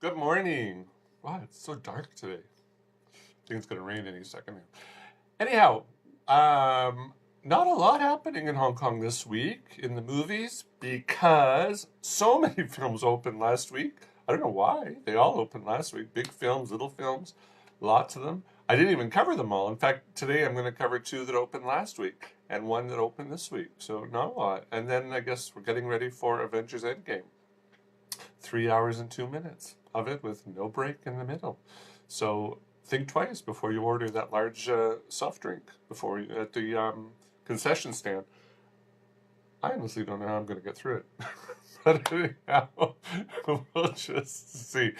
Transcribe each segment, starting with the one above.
Good morning. Wow, it's so dark today. I think it's going to rain any second. Anyhow, not a lot happening in Hong Kong this week in the movies because so many films opened last week. I don't know why. They all opened last week. Big films, little films, lots of them. I didn't even cover them all. In fact, today I'm going to cover two that opened last week and one that opened this week. So not a lot. And then I guess we're getting ready for Avengers Endgame. 3 hours and 2 minutes of it with no break in the middle. So think twice before you order that large soft drink before you, at the concession stand. I honestly don't know how I'm going to get through it. But anyhow, we'll just see.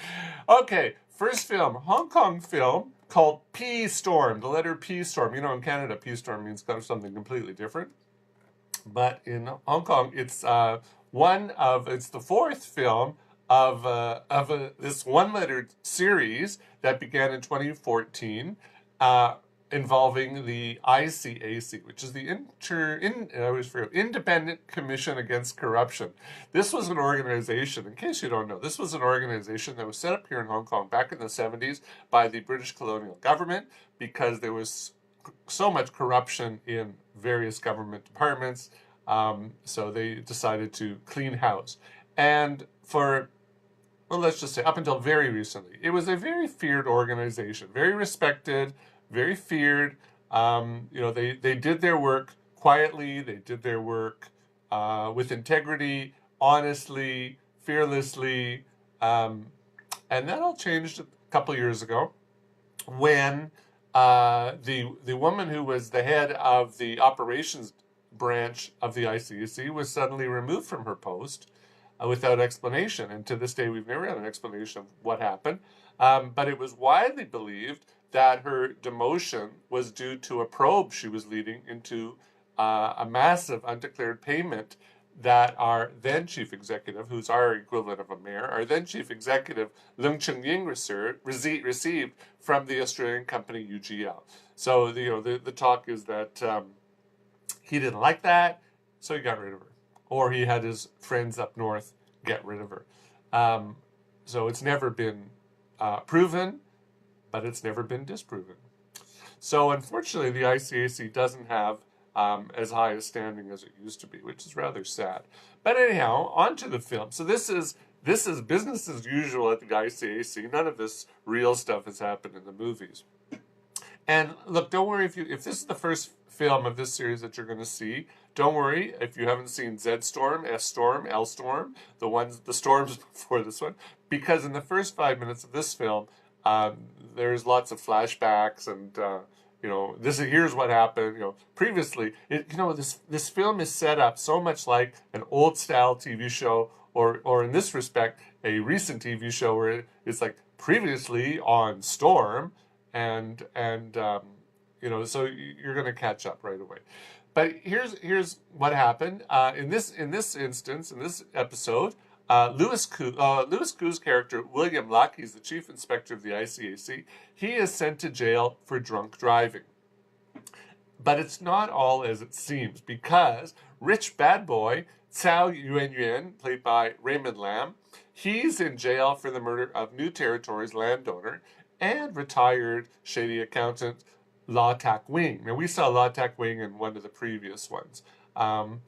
Okay, first film, Hong Kong film called P Storm, the letter P Storm. You know, in Canada, P Storm means kind of something completely different. But in Hong Kong, it's it's the fourth film of this one-letter series that began in 2014, involving the ICAC, which is the Independent Commission Against Corruption. This was an organization, in case you don't know, this was an organization that was set up here in Hong Kong back in the 70s by the British colonial government because there was so much corruption in various government departments. So they decided to clean house. And well, let's just say up until very recently, it was a very feared organization, very respected, very feared. They did their work quietly. They did their work with integrity, honestly, fearlessly. And that all changed a couple years ago when the woman who was the head of the operations branch of the ICAC was suddenly removed from her post without explanation. And to this day, we've never had an explanation of what happened. But it was widely believed that her demotion was due to a probe she was leading into a massive undeclared payment that our then chief executive, who's our equivalent of a mayor, our then chief executive, Leung Chun-ying, received from the Australian company UGL. So the talk is that he didn't like that, so he got rid of her. Or he had his friends up north get rid of her. So it's never been proven, but it's never been disproven. So unfortunately, the ICAC doesn't have as high a standing as it used to be, which is rather sad. But anyhow, on to the film. So this is business as usual at the ICAC. None of this real stuff has happened in the movies. And look, don't worry if this is the first film of this series that you're going to see. Don't worry if you haven't seen Z Storm, S Storm, L Storm, the storms before this one, because in the first 5 minutes of this film, there's lots of flashbacks and here's what happened. Previously, this film is set up so much like an old style TV show, or in this respect, a recent TV show where it's like previously on Storm. So you're going to catch up right away. But here's what happened in this instance, in this episode. Louis Koo's character, William Luck, he's the chief inspector of the ICAC. He is sent to jail for drunk driving. But it's not all as it seems, because rich bad boy Cao Yuan, played by Raymond Lam, he's in jail for the murder of New Territories landowner and retired shady accountant La Tak Wing. Now, we saw La Tak Wing in one of the previous ones, one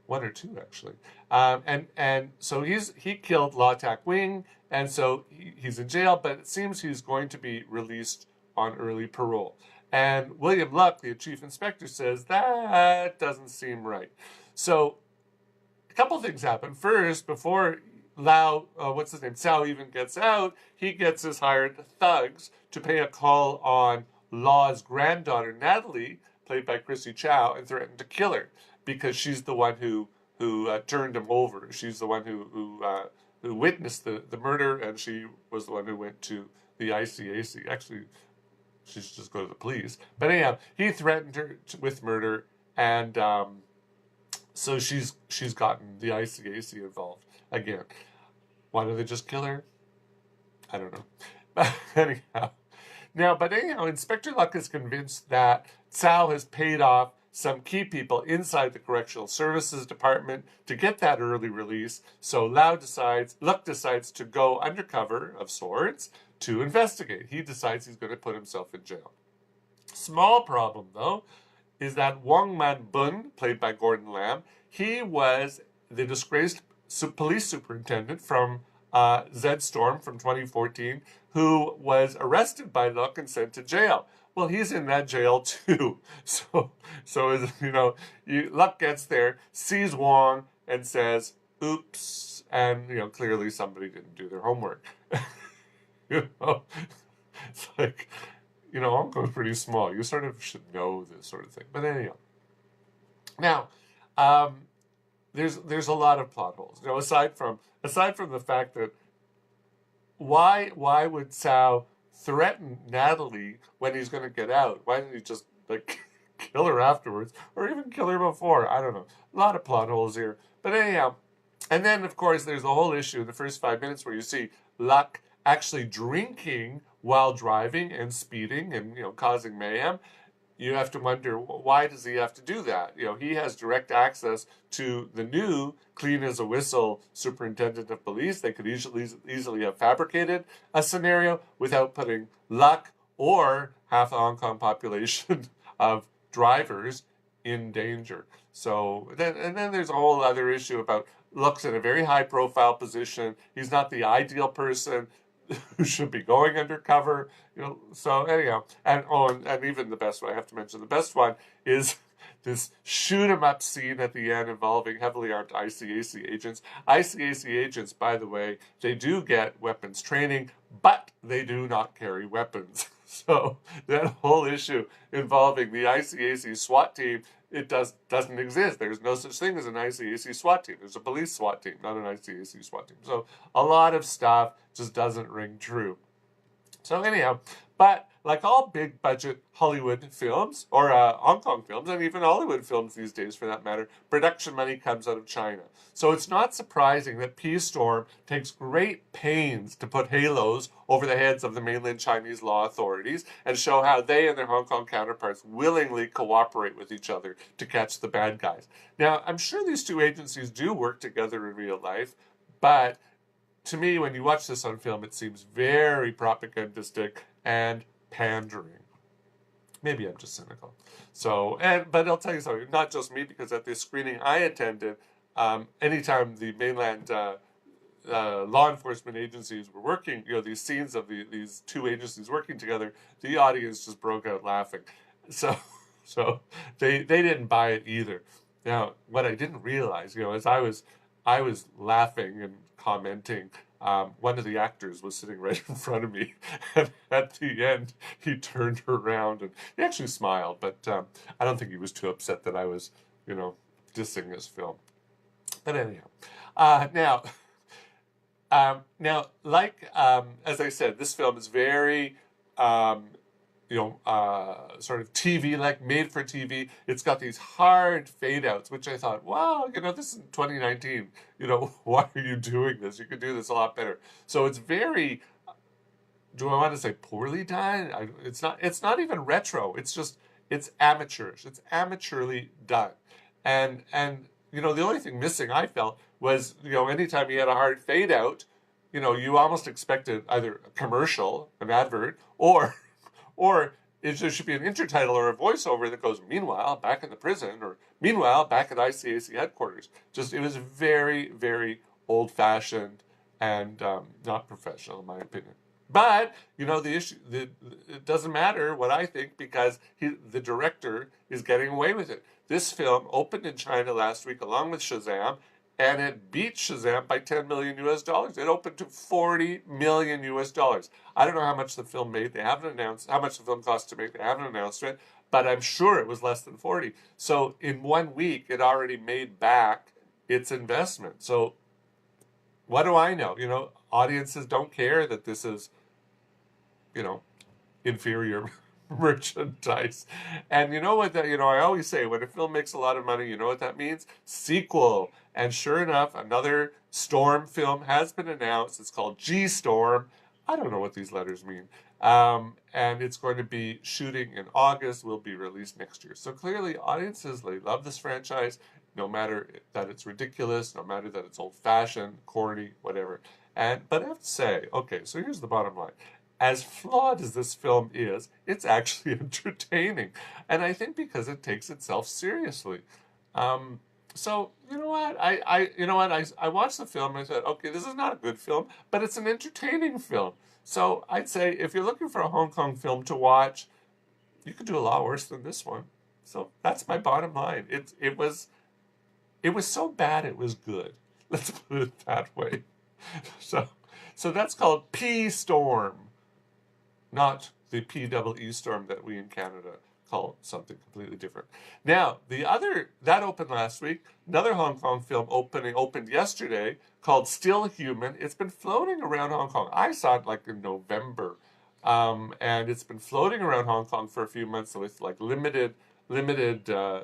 or two actually, and so he killed La Tak Wing, and so he's in jail. But it seems he's going to be released on early parole. And William Luck, the chief inspector, says that doesn't seem right. So a couple things happen. First, before Cao even gets out, he gets his hired thugs to pay a call on Law's granddaughter, Natalie, played by Chrissy Chow, and threaten to kill her because she's the one who turned him over. She's the one who witnessed the murder, and she was the one who went to the ICAC. Actually, she should just go to the police. But anyhow, he threatened her with murder, and so she's gotten the ICAC involved again. Why don't they just kill her? I don't know. But anyhow, Inspector Luck is convinced that Cao has paid off some key people inside the Correctional Services Department to get that early release. So Luck decides to go undercover of sorts to investigate. He decides he's going to put himself in jail. Small problem, though, is that Wong Man-bun, played by Gordon Lamb, he was the disgraced police superintendent from Zed Storm from 2014, who was arrested by Luck and sent to jail. Well, he's in that jail too. So as Luck gets there, sees Wong, and says, "Oops," and clearly somebody didn't do their homework. It's like, Hong Kong's pretty small. You sort of should know this sort of thing. But anyhow, now there's a lot of plot holes. Aside from the fact that why would Cao threaten Natalie when he's going to get out? Why didn't he just kill her afterwards, or even kill her before? I don't know. A lot of plot holes here. But anyhow, and then of course there's the whole issue in the first 5 minutes where you see Luck actually drinking while driving and speeding and causing mayhem. You have to wonder, why does he have to do that? He has direct access to the new clean as a whistle superintendent of police. They could easily have fabricated a scenario without putting Luck or half the Hong Kong population of drivers in danger. So then there's a whole other issue about Luck's in a very high profile position. He's not the ideal person who should be going undercover, So anyhow, and even the best one, I have to mention the best one is this shoot 'em up scene at the end involving heavily armed ICAC agents. ICAC agents, by the way, they do get weapons training, but they do not carry weapons. So that whole issue involving the ICAC SWAT team, it doesn't exist. There's no such thing as an ICAC SWAT team. There's a police SWAT team, not an ICAC SWAT team. So a lot of stuff just doesn't ring true. So anyhow, but like all big budget Hollywood films, or Hong Kong films, and even Hollywood films these days for that matter, production money comes out of China. So it's not surprising that P-Storm takes great pains to put halos over the heads of the mainland Chinese law authorities and show how they and their Hong Kong counterparts willingly cooperate with each other to catch the bad guys. Now, I'm sure these two agencies do work together in real life, but to me, when you watch this on film, it seems very propagandistic and pandering. Maybe I'm just cynical. But I'll tell you something, not just me, because at this screening I attended, anytime the mainland law enforcement agencies were working, these scenes of these two agencies working together, the audience just broke out laughing. So they didn't buy it either. Now, what I didn't realize, as I was laughing and commenting, one of the actors was sitting right in front of me, and at the end he turned around and he actually smiled, but I don't think he was too upset that I was dissing his film. But anyhow, now as I said, this film is very sort of TV-like, made for TV. It's got these hard fade-outs, which I thought, wow, this is 2019. Why are you doing this? You could do this a lot better. So it's very, do I want to say poorly done? It's not even retro. It's amateurish. It's amateurly done. And the only thing missing, I felt, was, anytime you had a hard fade-out, you almost expected either a commercial, an advert, or there should be an intertitle or a voiceover that goes, "Meanwhile, back in the prison," or "Meanwhile, back at ICAC headquarters." It was very, very old-fashioned and not professional, in my opinion. But, the issue, it doesn't matter what I think, because the director is getting away with it. This film opened in China last week along with Shazam, and it beat Shazam by $10 million US. It opened to $40 million US. I don't know how much the film made. They haven't announced how much the film cost to make. They haven't announced it, but I'm sure it was less than 40. So in 1 week, it already made back its investment. So what do I know? Audiences don't care that this is, inferior merchandise. And you know what I always say, when a film makes a lot of money, you know what that means? Sequel. And sure enough, another Storm film has been announced. It's called G-Storm. I don't know what these letters mean. And it's going to be shooting in August, will be released next year. So clearly, audiences, they love this franchise, no matter that it's ridiculous, no matter that it's old-fashioned, corny, whatever. But I have to say, okay, so here's the bottom line. As flawed as this film is, it's actually entertaining. And I think because it takes itself seriously. Um, so you know what? I watched the film and I said, okay, this is not a good film, but it's an entertaining film. So I'd say if you're looking for a Hong Kong film to watch, you could do a lot worse than this one. So that's my bottom line. It was so bad it was good. Let's put it that way. So so that's called P Storm, not the PWE storm that we in Canada call something completely different. Now, that opened last week. Another Hong Kong film opened yesterday called Still Human. It's been floating around Hong Kong. I saw it like in November, and it's been floating around Hong Kong for a few months with like limited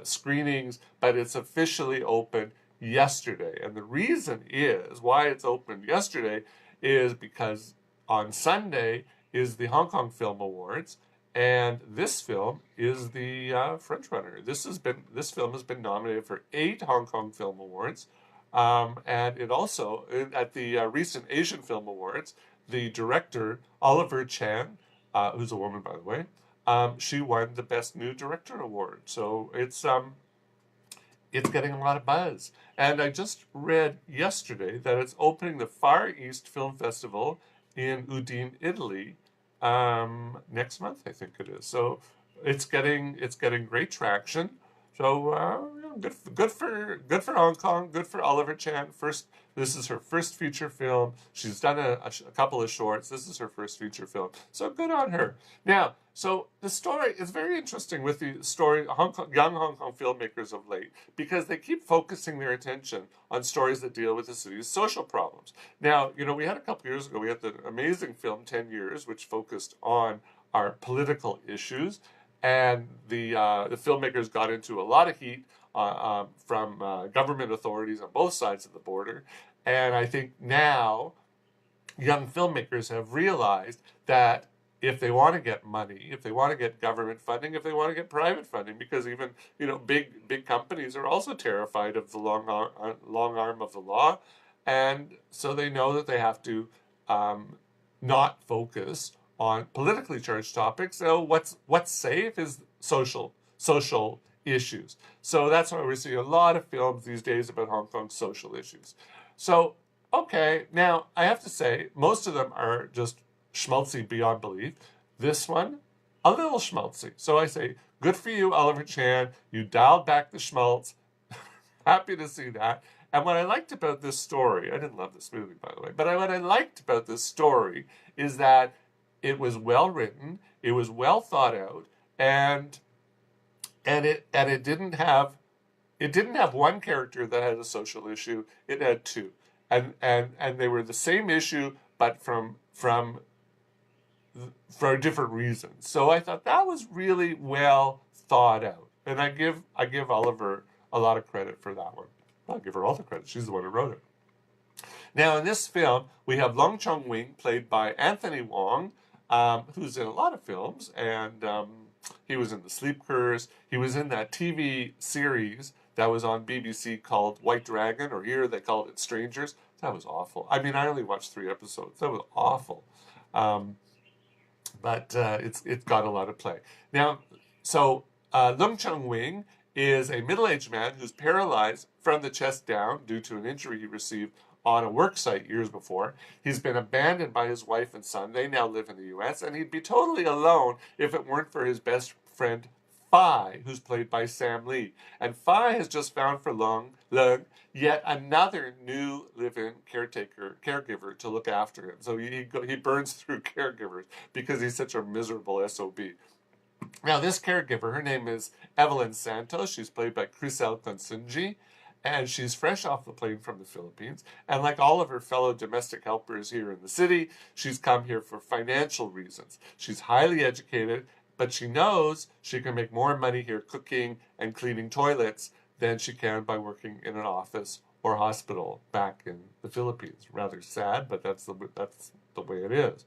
screenings, but it's officially open yesterday. And the reason is why it's opened yesterday is because on Sunday is the Hong Kong Film Awards, and this film is the front runner. This film has been nominated for 8 Hong Kong Film Awards, and it also at the recent Asian Film Awards, the director Oliver Chan, who's a woman by the way, she won the Best New Director award. So it's getting a lot of buzz. And I just read yesterday that it's opening the Far East Film Festival in Udine, Italy, next month, I think it is. So it's getting great traction. So good for Hong Kong. Good for Oliver Chan. This is her first feature film. She's done a couple of shorts. This is her first feature film. So good on her. Now, so the story is very interesting with the story young Hong Kong filmmakers of late, because they keep focusing their attention on stories that deal with the city's social problems. Now, we had a couple years ago, we had the amazing film 10 Years, which focused on our political issues, and the filmmakers got into a lot of heat from government authorities on both sides of the border. And I think now young filmmakers have realized that if they want to get money, if they want to get government funding, if they want to get private funding, because even big companies are also terrified of the long arm of the law, and so they know that they have to not focus on politically charged topics. So what's safe is social issues. So that's why we're seeing a lot of films these days about Hong Kong's social issues. So okay, now I have to say most of them are just schmaltzy beyond belief. This one, a little schmaltzy. So I say, good for you, Oliver Chan. You dialed back the schmaltz. Happy to see that. And what I liked about this story, I didn't love this movie, by the way, but what I liked about this story is that it was well written, it was well thought out, and it didn't have one character that had a social issue. It had 2, and they were the same issue, but for different reasons. So I thought that was really well thought out, and I give Oliver a lot of credit for that one. I'll give her all the credit. She's the one who wrote it. Now in this film, we have Long Chong Wing, played by Anthony Wong, who's in a lot of films, and he was in The Sleepers. He was in that TV series that was on BBC called White Dragon, or here they called it Strangers. That was awful. I mean, I only watched 3 episodes. That was awful. But it's got a lot of play. Now, so Lung Chung Wing is a middle-aged man who's paralyzed from the chest down due to an injury he received on a work site years before. He's been abandoned by his wife and son. They now live in the U.S., and he'd be totally alone if it weren't for his best friend, Phi, who's played by Sam Lee. And Phi has just found for Lung yet another new live-in caregiver to look after him. So he burns through caregivers because he's such a miserable SOB. Now, this caregiver, her name is Evelyn Santos. She's played by Crisel Consunji, and she's fresh off the plane from the Philippines. And like all of her fellow domestic helpers here in the city, she's come here for financial reasons. She's highly educated, but she knows she can make more money here cooking and cleaning toilets than she can by working in an office or hospital back in the Philippines. Rather sad, but that's the way it is.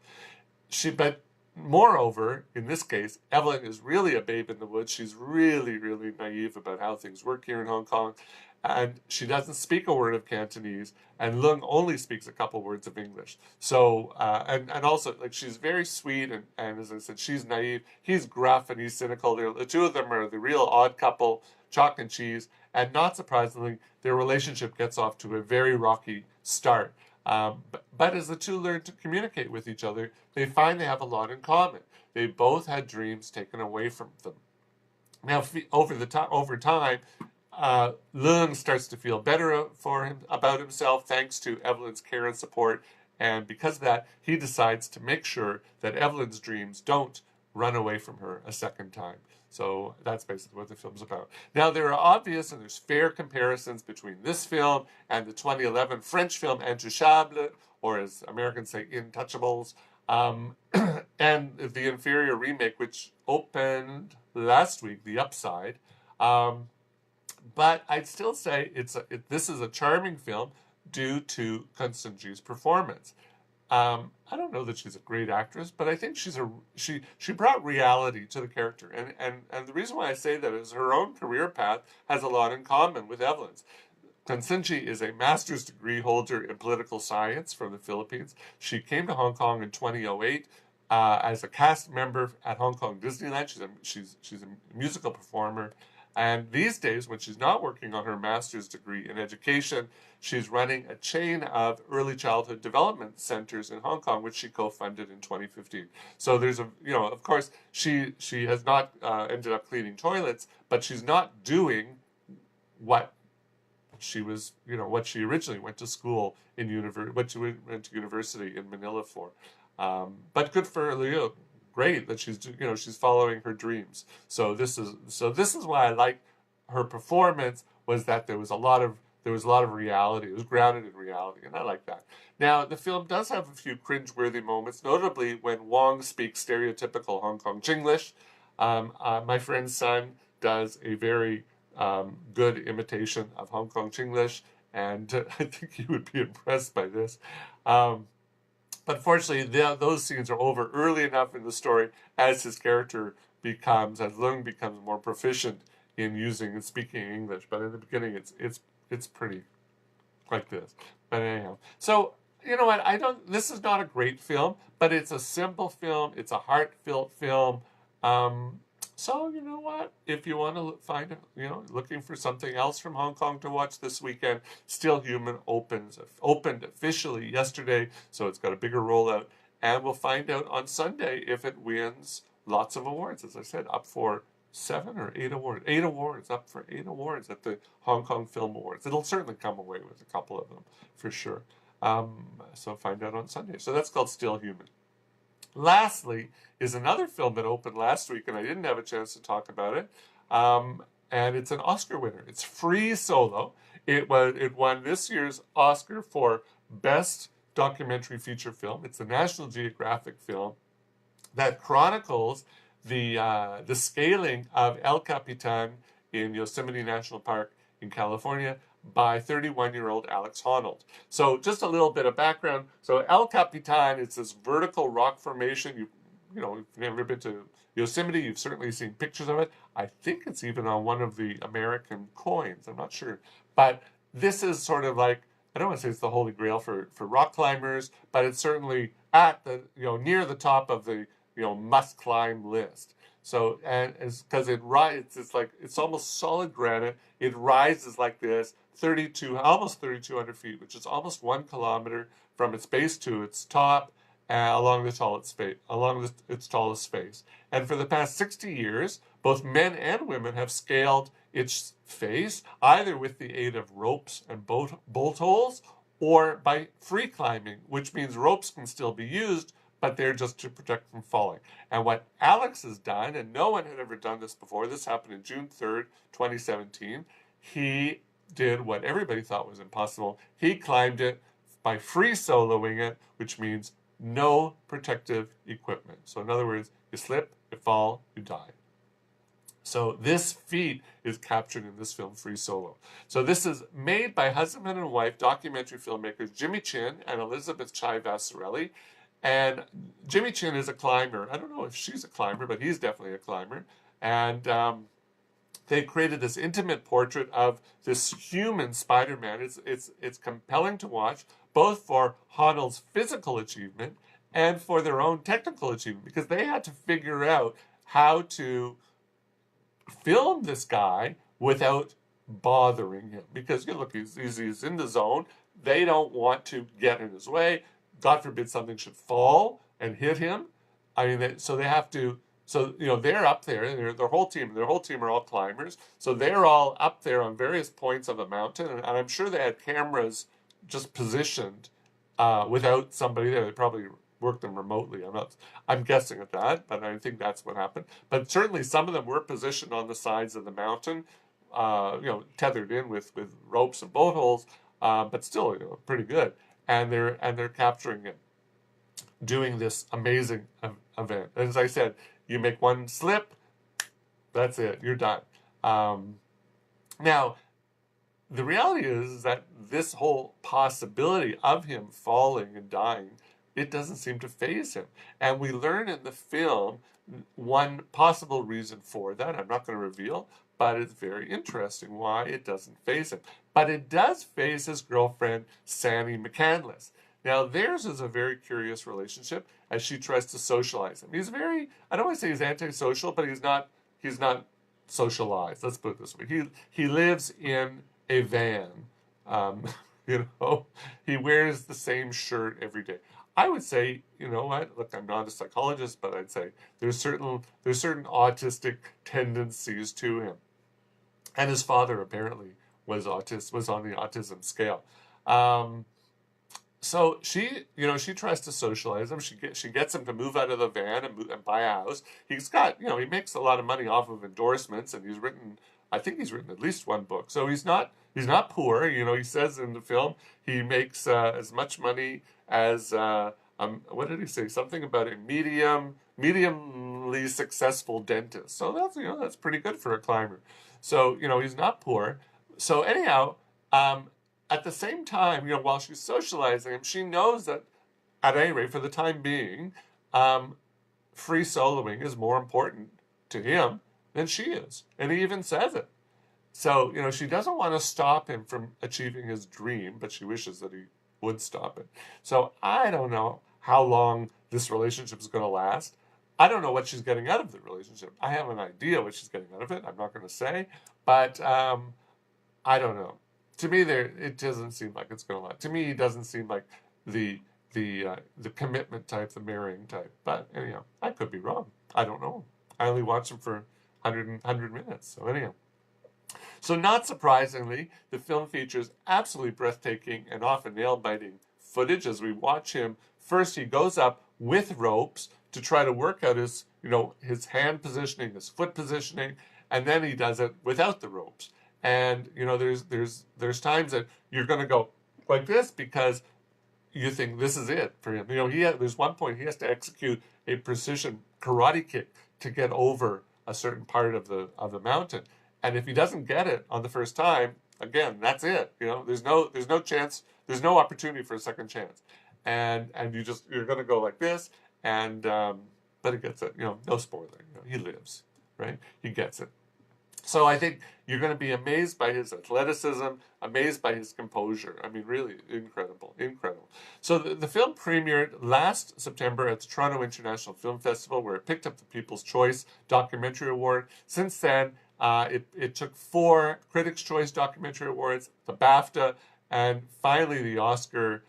But moreover, in this case, Evelyn is really a babe in the woods. She's really, really naive about how things work here in Hong Kong. And she doesn't speak a word of Cantonese, and Lung only speaks a couple words of English. So, and also, like, she's very sweet, and as I said, she's naive. He's gruff and he's cynical. The two of them are the real odd couple, chalk and cheese. And not surprisingly, their relationship gets off to a very rocky start. But as the two learn to communicate with each other, they find they have a lot in common. They both had dreams taken away from them. Now, over time, Leung starts to feel better about himself thanks to Evelyn's care and support, and because of that, he decides to make sure that Evelyn's dreams don't run away from her a second time. So that's basically what the film's about. Now, there are obvious and there's fair comparisons between this film and the 2011 French film Intouchables, or as Americans say, Intouchables, and the inferior remake, which opened last week, The Upside. But I'd still say this is a charming film due to Constantine's performance. I don't know that she's a great actress, but I think she brought reality to the character, and the reason why I say that is her own career path has a lot in common with Evelyn's. Constantin is a master's degree holder in political science from the Philippines. She came to Hong Kong in 2008 as a cast member at Hong Kong Disneyland. She's a musical performer. And these days, when she's not working on her master's degree in education, she's running a chain of early childhood development centers in Hong Kong, which she co-funded in 2015. So there's of course, she has not ended up cleaning toilets, but she's not doing what she was, what she originally went to school in went to university in Manila for. But good for Leo. Great that she's following her dreams. So this is why I like her performance, was that there was a lot of reality. It was grounded in reality, and I like that. Now, the film does have a few cringeworthy moments, notably when Wong speaks stereotypical Hong Kong Chinglish. My friend's son does a very good imitation of Hong Kong Chinglish, and I think you would be impressed by this. But fortunately, those scenes are over early enough in the story as his character as Leung becomes more proficient in using and speaking English. But in the beginning, it's pretty like this. But anyhow, so you know what? This is not a great film, but it's a simple film. It's a heartfelt film. So you know what? If you want to looking for something else from Hong Kong to watch this weekend, Still Human opened officially yesterday, so it's got a bigger rollout, and we'll find out on Sunday if it wins lots of awards. As I said, up for 7 or 8 awards. 8 awards, up for 8 awards at the Hong Kong Film Awards. It'll certainly come away with a couple of them for sure. So find out on Sunday. So that's called Still Human. Lastly is another film that opened last week, and I didn't have a chance to talk about it. And it's an Oscar winner. It's Free Solo. It won this year's Oscar for Best Documentary Feature Film. It's a National Geographic film that chronicles the scaling of El Capitan in Yosemite National Park in California by 31-year-old Alex Honnold. So just a little bit of background. So El Capitan, it's this vertical rock formation. If you've never been to Yosemite, you've certainly seen pictures of it. I think it's even on one of the American coins. I'm not sure. But this is sort of like, I don't want to say it's the holy grail for rock climbers, but it's certainly at the, near the top of the, must climb list. So, and it's because it's almost solid granite. It rises like this, almost 3,200 feet, which is almost 1 kilometer from its base to its top, along its tallest face. And for the past 60 years, both men and women have scaled its face, either with the aid of ropes and bolt holes, or by free climbing, which means ropes can still be used, but they're just to protect from falling. And what Alex has done, and no one had ever done this before, this happened in June 3rd, 2017, he did what everybody thought was impossible. He climbed it by free soloing it, which means no protective equipment. So in other words, you slip, you fall, you die. So this feat is captured in this film, Free Solo. So this is made by husband and wife documentary filmmakers Jimmy Chin and Elizabeth Chai Vassarelli. And Jimmy Chin is a climber. I don't know if she's a climber, but he's definitely a climber. And they created this intimate portrait of this human Spider-Man. It's compelling to watch, both for Honnell's physical achievement and for their own technical achievement, because they had to figure out how to film this guy without bothering him. Because you look, he's in the zone. They don't want to get in his way. God forbid something should fall and hit him. I mean, so they have to. So they're up there, and their whole team are all climbers. So they're all up there on various points of a mountain, and I'm sure they had cameras just positioned without somebody there. They probably worked them remotely. I'm guessing at that, but I think that's what happened. But certainly some of them were positioned on the sides of the mountain, tethered in with ropes and boat holes, but still, pretty good. And they're capturing it, doing this amazing event. And as I said, you make one slip, that's it, you're done. Now, the reality is that this whole possibility of him falling and dying, it doesn't seem to faze him. And we learn in the film one possible reason for that. I'm not going to reveal, but it's very interesting why it doesn't faze him. But it does faze his girlfriend, Sandy McCandless. Now, theirs is a very curious relationship as she tries to socialize him. He's very, I don't want to say he's antisocial, but he's not socialized. Let's put it this way. He lives in a van. He wears the same shirt every day. I would say, look, I'm not a psychologist, but I'd say there's certain autistic tendencies to him. And his father apparently was on the autism scale. So she tries to socialize him. She gets him to move out of the van and buy a house. He's got, he makes a lot of money off of endorsements, and I think he's written at least one book. So he's not poor. He says in the film he makes as much money as what did he say? Something about a mediumly successful dentist. So that's pretty good for a climber. So he's not poor. So anyhow, at the same time, while she's socializing him, she knows that, at any rate, for the time being, free soloing is more important to him than she is. And he even says it. So, she doesn't want to stop him from achieving his dream, but she wishes that he would stop it. So I don't know how long this relationship is going to last. I don't know what she's getting out of the relationship. I have an idea what she's getting out of it. I'm not going to say. But I don't know. To me, it doesn't seem like it's going to last. To me, he doesn't seem like the commitment type, the marrying type. But anyhow, I could be wrong. I don't know. I only watched him for 100 minutes. So anyhow. So not surprisingly, the film features absolutely breathtaking and often nail-biting footage as we watch him. First, he goes up with ropes to try to work out his hand positioning, his foot positioning, and then he does it without the ropes. And there's times that you're going to go like this because you think this is it for him. There's one point he has to execute a precision karate kick to get over a certain part of the mountain. And if he doesn't get it on the first time, again, that's it. There's no chance, there's no opportunity for a second chance. And you're going to go like this, and but he gets it. No spoiler. He lives, right? He gets it. So I think you're going to be amazed by his athleticism, amazed by his composure. I mean, really incredible. So the film premiered last September at the Toronto International Film Festival, where it picked up the People's Choice Documentary Award. Since then, it took 4 Critics' Choice Documentary Awards, the BAFTA, and finally the Oscar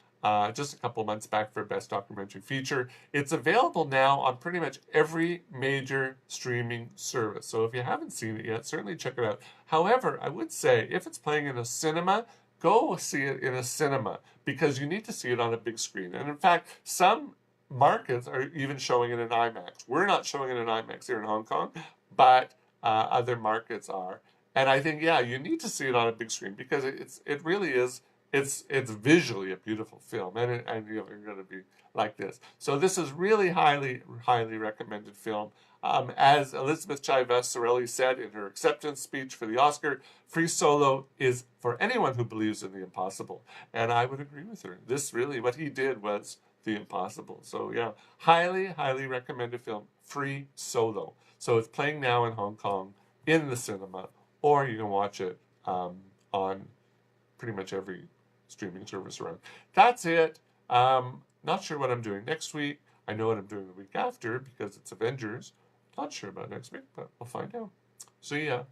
just a couple months back for Best Documentary Feature. It's available now on pretty much every major streaming service. So if you haven't seen it yet, certainly check it out. However, I would say if it's playing in a cinema, go see it in a cinema because you need to see it on a big screen. And in fact, some markets are even showing it in IMAX. We're not showing it in IMAX here in Hong Kong, but other markets are. And I think, you need to see it on a big screen because it really is it's visually a beautiful film, and you're going to be like this. So this is really highly recommended film. As Elizabeth Chávez Sorelli said in her acceptance speech for the Oscar, Free Solo is for anyone who believes in the impossible, and I would agree with her. This really, what he did was the impossible. So yeah, highly recommended film, Free Solo. So it's playing now in Hong Kong in the cinema, or you can watch it on pretty much every streaming service around. That's it. Not sure what I'm doing next week. I know what I'm doing the week after because it's Avengers. Not sure about next week, but we'll find out. See ya.